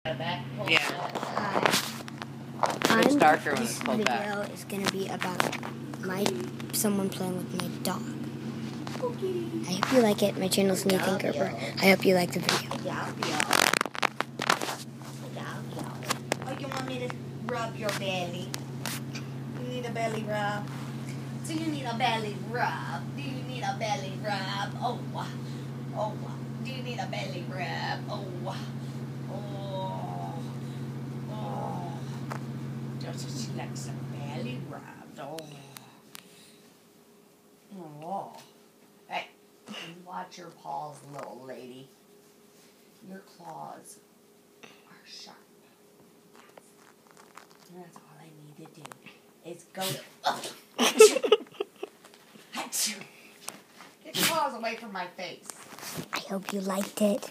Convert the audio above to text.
Yeah. Hi. It's darker when it's This pulled back. video is going to be about someone playing with my dog. I hope you like it. My channel is Nathan Gerber. I hope you like the video. Oh, you want me to rub your belly? You need a belly rub? Do you need a belly rub? Do you need a belly rub? Oh, do you need a belly rub? Oh. Doesn't she like some belly rub? Oh. Hey, watch your paws, little lady. Your claws are sharp. And that's all I need to do is go to... Get your paws away from my face. I hope you liked it.